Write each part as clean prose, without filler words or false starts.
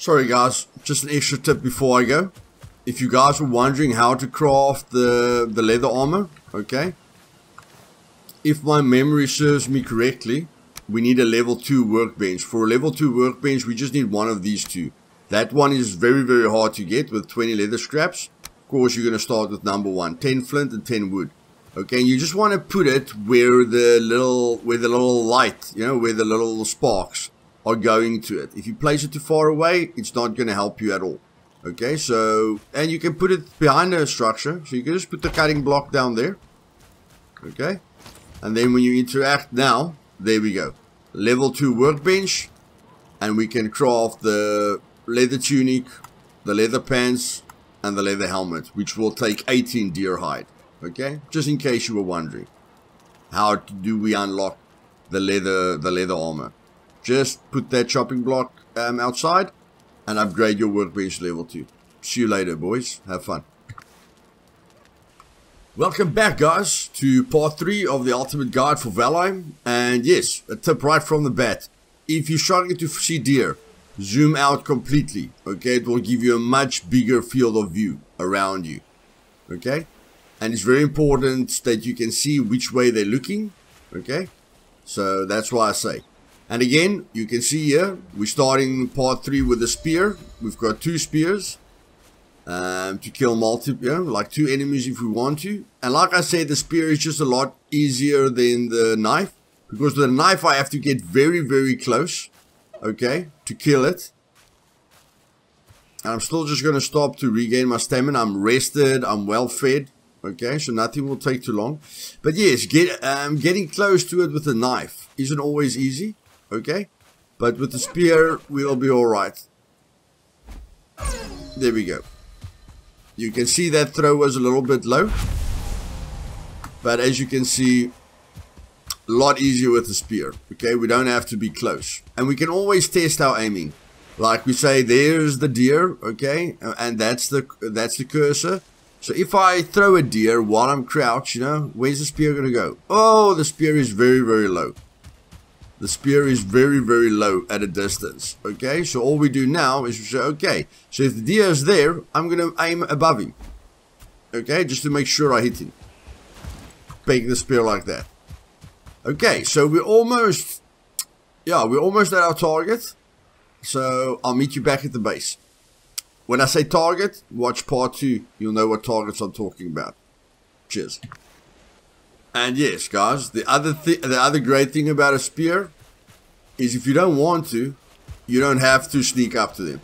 Sorry guys, just an extra tip before I go. If you guys were wondering how to craft the leather armor, okay, if my memory serves me correctly, we need a level 2 workbench. For a level 2 workbench, we just need one of these two. That one is very, very hard to get with 20 leather scraps. Of course, you're going to start with number 1, 10 flint and 10 wood. Okay, and you just want to put it where the little light, you know, where the little sparks are going to it. If you place it too far away, it's not going to help you at all. Okay, so, and you can put it behind a structure. So you can just put the cutting block down there. Okay, and then when you interact now, there we go. Level 2 workbench, and we can craft the leather tunic, the leather pants, and the leather helmet, which will take 18 deer hide. Okay, just in case you were wondering, how do we unlock the leather armor? Just put that chopping block outside and upgrade your workbench level 2. See you later, boys. Have fun. Welcome back, guys, to part 3 of the ultimate guide for Valheim. And yes, a tip right from the bat: if you're struggling to see deer, zoom out completely. Okay, it will give you a much bigger field of view around you. Okay, and it's very important that you can see which way they're looking. Okay, so that's why I say. And again, you can see here, we're starting part 3 with a spear. We've got 2 spears to kill like 2 enemies if we want to. And like I said, the spear is just a lot easier than the knife, because with the knife I have to get very, very close, okay, to kill it. And I'm still just going to stop to regain my stamina. I'm rested, I'm well fed. Okay, so nothing will take too long. But yes, getting close to it with a knife isn't always easy. Okay, but with the spear we'll be alright. There we go. You can see that throw was a little bit low, but as you can see, a lot easier with the spear. Okay, we don't have to be close, and we can always test our aiming. Like we say, there's the deer, okay, and that's the cursor. So if I throw a deer while I'm crouched, you know, where's the spear gonna go? Oh, the spear is very, very low. The spear is very, very low at a distance. Okay, so all we do now is we say, okay, so if the deer is there, I'm going to aim above him. Okay, just to make sure I hit him. Peg the spear like that. Okay, so we're almost at our target. So I'll meet you back at the base. When I say target, watch part 2. You'll know what targets I'm talking about. Cheers. And yes, guys, the other great thing about a spear is if you don't want to, you don't have to sneak up to them.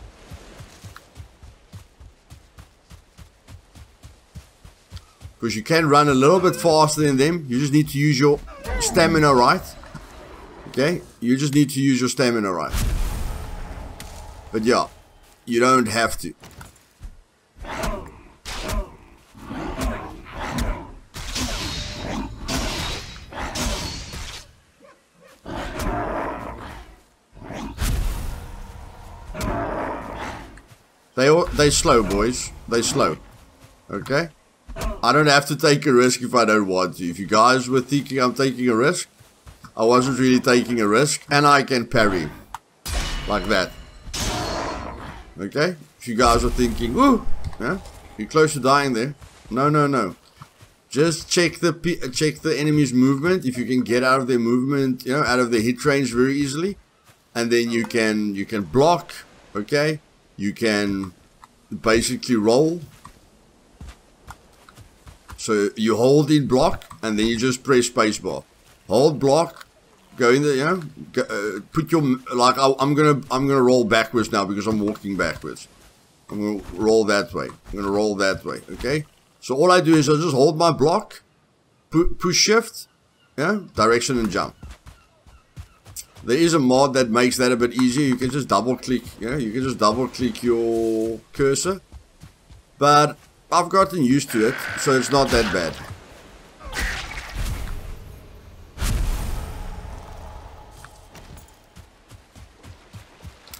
Because you can run a little bit faster than them. You just need to use your stamina right. Okay? You just need to use your stamina right. But yeah, you don't have to. They slow, boys. They slow. Okay? I don't have to take a risk if I don't want to. If you guys were thinking I'm taking a risk, I wasn't really taking a risk. And I can parry. Like that. Okay? If you guys are thinking, ooh, yeah, you're close to dying there. No, no, no. Just check the enemy's movement. If you can get out of their movement, you know, out of their hit range very easily. And then you can block. Okay? You can basically roll. So you hold in block and then you just press spacebar. Hold block, go in there, you know, put your, like I'm gonna roll backwards now because I'm walking backwards. I'm gonna roll that way. I'm gonna roll that way. Okay. So all I do is I just hold my block, push shift, yeah, direction and jump. There is a mod that makes that a bit easier. You can just double click, you know, you can just double click your cursor. But I've gotten used to it, so it's not that bad.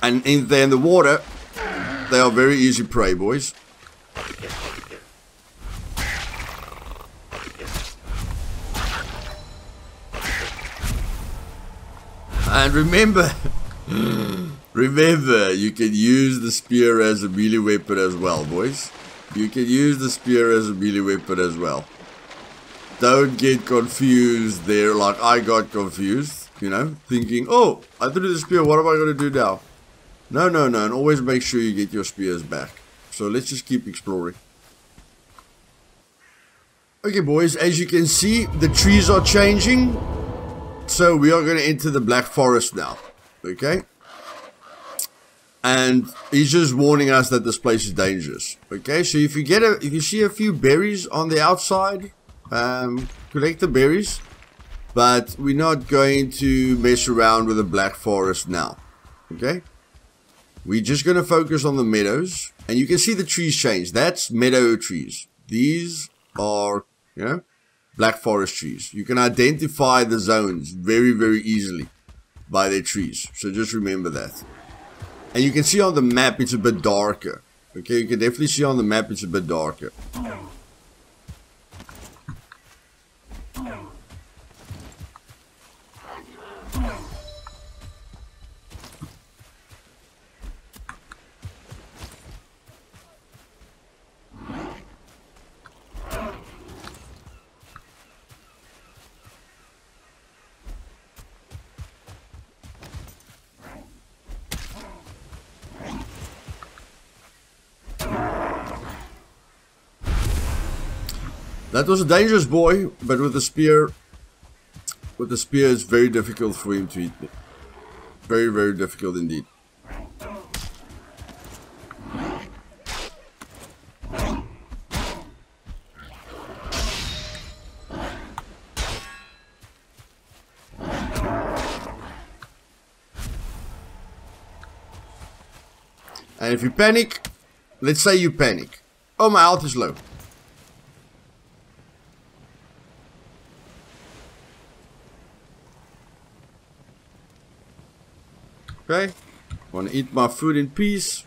And if they're in the water, they are very easy prey, boys. And remember, Remember, you can use the spear as a melee weapon as well, boys. You can use the spear as a melee weapon as well. Don't get confused there like I got confused, you know, thinking, oh, I threw the spear, what am I going to do now? No, no, no, and always make sure you get your spears back. So let's just keep exploring. Okay, boys, as you can see, the trees are changing. So we are going to enter the Black Forest now, okay? And he's just warning us that this place is dangerous. Okay, so if you see a few berries on the outside, collect the berries. But we're not going to mess around with the Black Forest now. Okay, we're just going to focus on the meadows, and you can see the trees change. That's meadow trees. These are, you know, Black Forest trees. You can identify the zones very, very easily by their trees. So just remember that. And you can see on the map it's a bit darker. Okay, you can definitely see on the map it's a bit darker. That was a dangerous boy, but with the spear it's very difficult for him to hit me. Very, very difficult indeed. And if you panic, let's say you panic. Oh, my health is low. Okay, want to eat my food in peace.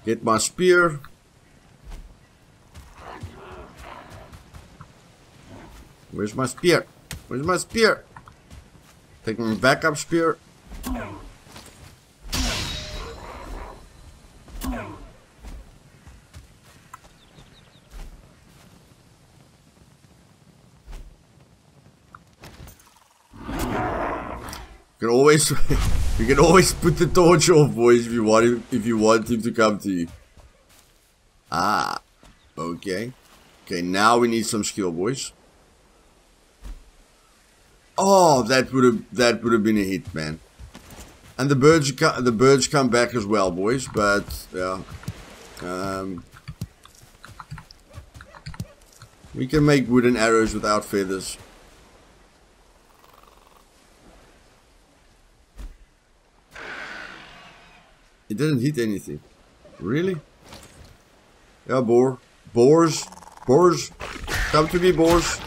Get my spear. Where's my spear? Where's my spear? Take my backup spear. You can always put the torch off, boys, if you want him to come to you. Ah, okay. Okay, now we need some skill, boys. Oh, that would have been a hit, man. And the birds come back as well, boys. But yeah, we can make wooden arrows without feathers. It didn't hit anything. Really? Yeah, boar. Boars. Boars. Come to me, boars.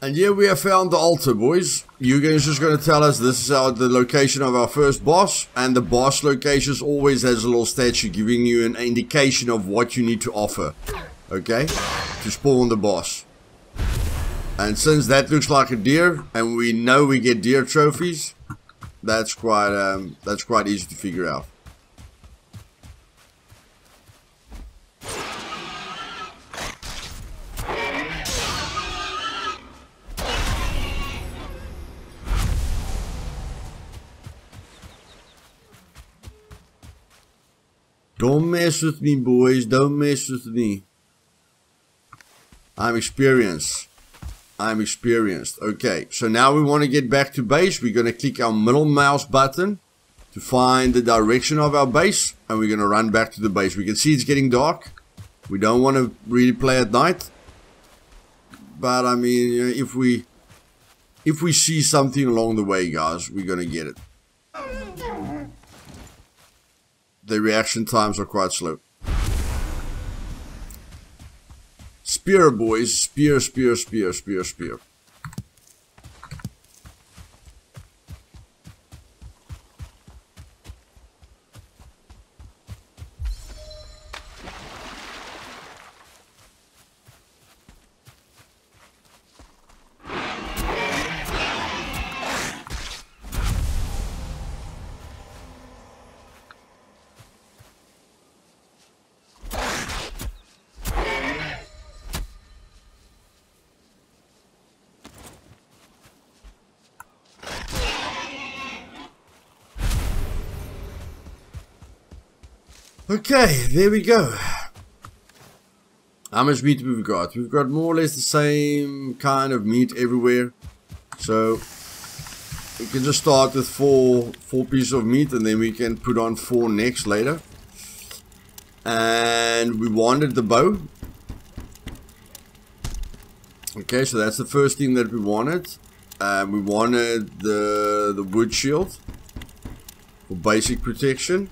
And here we have found the altar, boys. Eugen is just going to tell us this is the location of our first boss. And the boss locations always has a little statue giving you an indication of what you need to offer. Okay? To spawn the boss. And since that looks like a deer, and we know we get deer trophies, that's quite easy to figure out. Don't mess with me, boys. Don't mess with me. I'm experienced. I'm experienced. Okay, so now we want to get back to base. We're going to click our middle mouse button to find the direction of our base. And we're going to run back to the base. We can see it's getting dark. We don't want to really play at night. But I mean, you know, if we see something along the way, guys, we're going to get it. The reaction times are quite slow. Spear, boys. Spear, spear, spear, spear, spear. Okay, there we go. How much meat have we got? We've got more or less the same kind of meat everywhere. So we can just start with four pieces of meat, and then we can put on 4 next later. And we wanted the bow. Okay, so that's the first thing that we wanted. We wanted the wood shield for basic protection.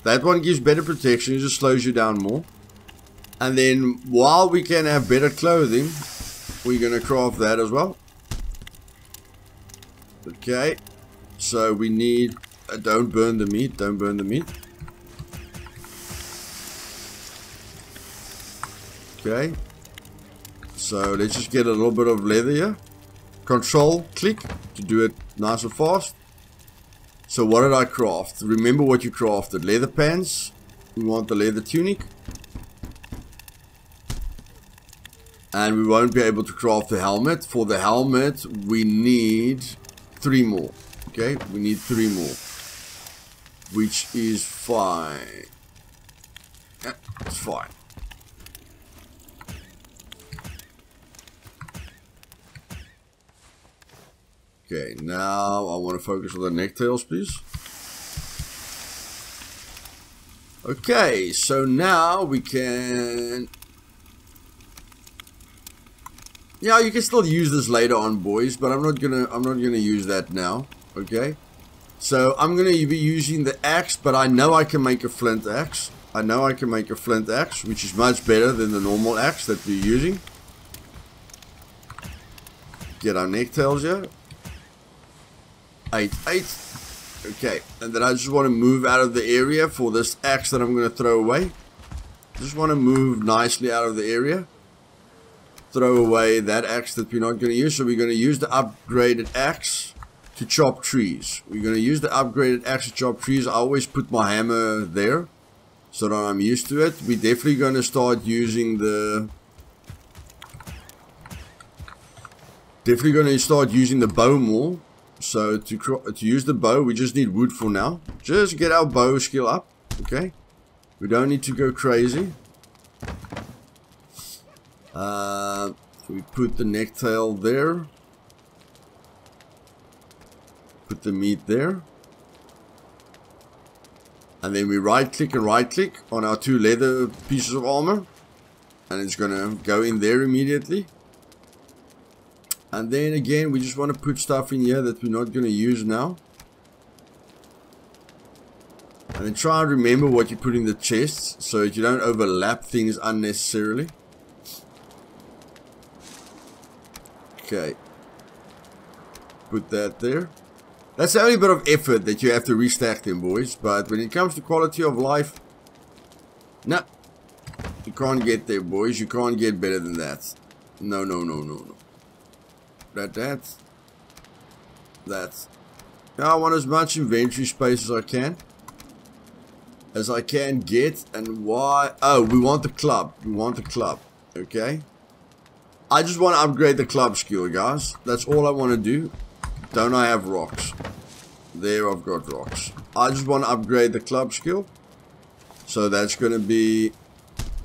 That one gives better protection, it just slows you down more. And then while we can have better clothing, we're going to craft that as well. Okay, so we need, don't burn the meat, don't burn the meat. Okay, so let's just get a little bit of leather here. Control click to do it nice and fast. So what did I craft? Remember what you crafted. Leather pants. We want the leather tunic. And we won't be able to craft the helmet. For the helmet, we need 3 more. Okay, we need 3 more. Which is fine. Yeah, it's fine. Okay, now I want to focus on the necktails, please. Okay, so now we can... Yeah, you can still use this later on, boys, but I'm not gonna use that now. Okay, so I'm gonna be using the axe, but I know I can make a flint axe. I know I can make a flint axe, which is much better than the normal axe that we're using. Get our necktails here. 8. Okay, and then I just want to move out of the area for this axe that I'm going to throw away. Just want to move nicely out of the area. Throw away that axe that we're not going to use. So we're going to use the upgraded axe to chop trees. We're going to use the upgraded axe to chop trees. I always put my hammer there so that I'm used to it. We're definitely going to start using the... bow more. So to use the bow, we just need wood for now. Just get our bow skill up, okay? We don't need to go crazy. We put the necktail there. Put the meat there. And then we right click on our 2 leather pieces of armor. And it's gonna go in there immediately. And then again, we just want to put stuff in here that we're not going to use now. And then try and remember what you put in the chests so that you don't overlap things unnecessarily. Okay. Put that there. That's the only bit of effort that you have to restack them, boys. But when it comes to quality of life, no. You can't get there, boys. You can't get better than that. No. That. Now I want as much inventory space as I can get. And why? Oh, we want the club. Okay. I just want to upgrade the club skill, guys. That's all I want to do. Don't I have rocks? There, I've got rocks. I just want to upgrade the club skill. So that's going to be...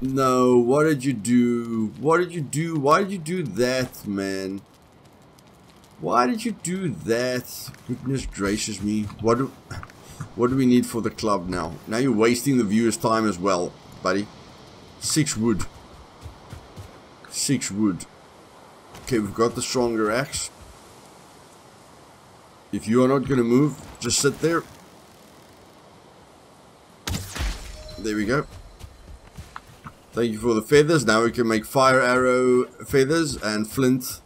No, what did you do? Why did you do that, man? Why did you do that? Goodness gracious me. What do we need for the club now? Now you're wasting the viewer's time as well, buddy. 6 wood. 6 wood. Okay, we've got the stronger axe. If you are not going to move, just sit there. There we go. Thank you for the feathers. Now we can make fire arrow feathers and flint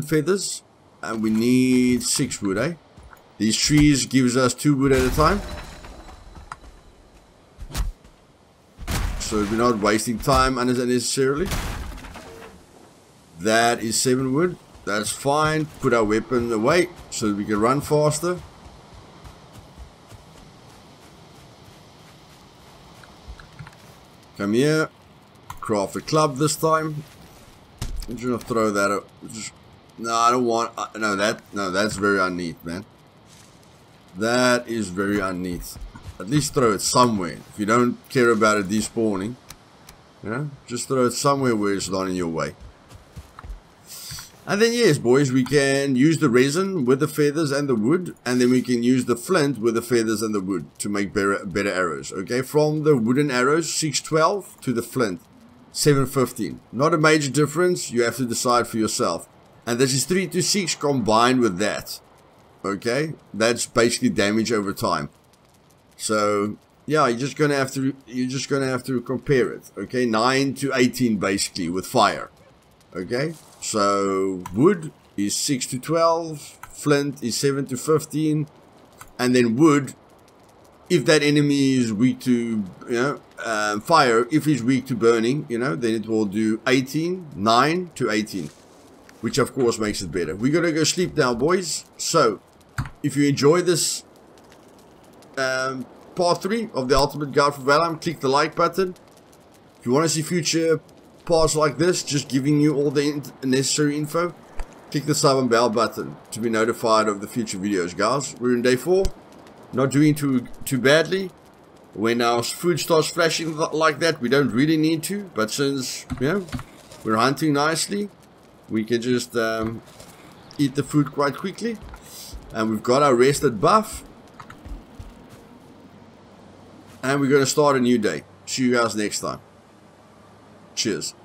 feathers. And we need 6 wood, eh? These trees gives us 2 wood at a time. So we're not wasting time unnecessarily. That is 7 wood. That's fine. Put our weapon away so that we can run faster. Come here. Craft a club this time. I'm just gonna throw that up. No, I don't want... No, that's very unneat, man. That is very unneat. At least throw it somewhere. If you don't care about it despawning, just throw it somewhere where it's not in your way. And then yes, boys, we can use the resin with the feathers and the wood, and then we can use the flint with the feathers and the wood to make better arrows. Okay, from the wooden arrows 612 to the flint 715. Not a major difference. You have to decide for yourself. And this is 3 to 6 combined with that. Okay, that's basically damage over time. So yeah, you're just gonna have to compare it. Okay, 9 to 18 basically with fire. Okay, so wood is 6 to 12, flint is 7 to 15, and then wood, if that enemy is weak to fire, if he's weak to burning, then it will do 9 to 18, which of course makes it better. We're gonna go sleep now, boys. So if you enjoy this part 3 of the Ultimate Guide for Valheim, click the like button. If you want to see future parts like this, just giving you all the necessary info, click the sub and bell button to be notified of the future videos, guys. We're in day 4, not doing too badly. When our food starts flashing like that, we don't really need to, but since we're hunting nicely, we can just eat the food quite quickly. And we've got our rested buff. And we're going to start a new day. See you guys next time. Cheers.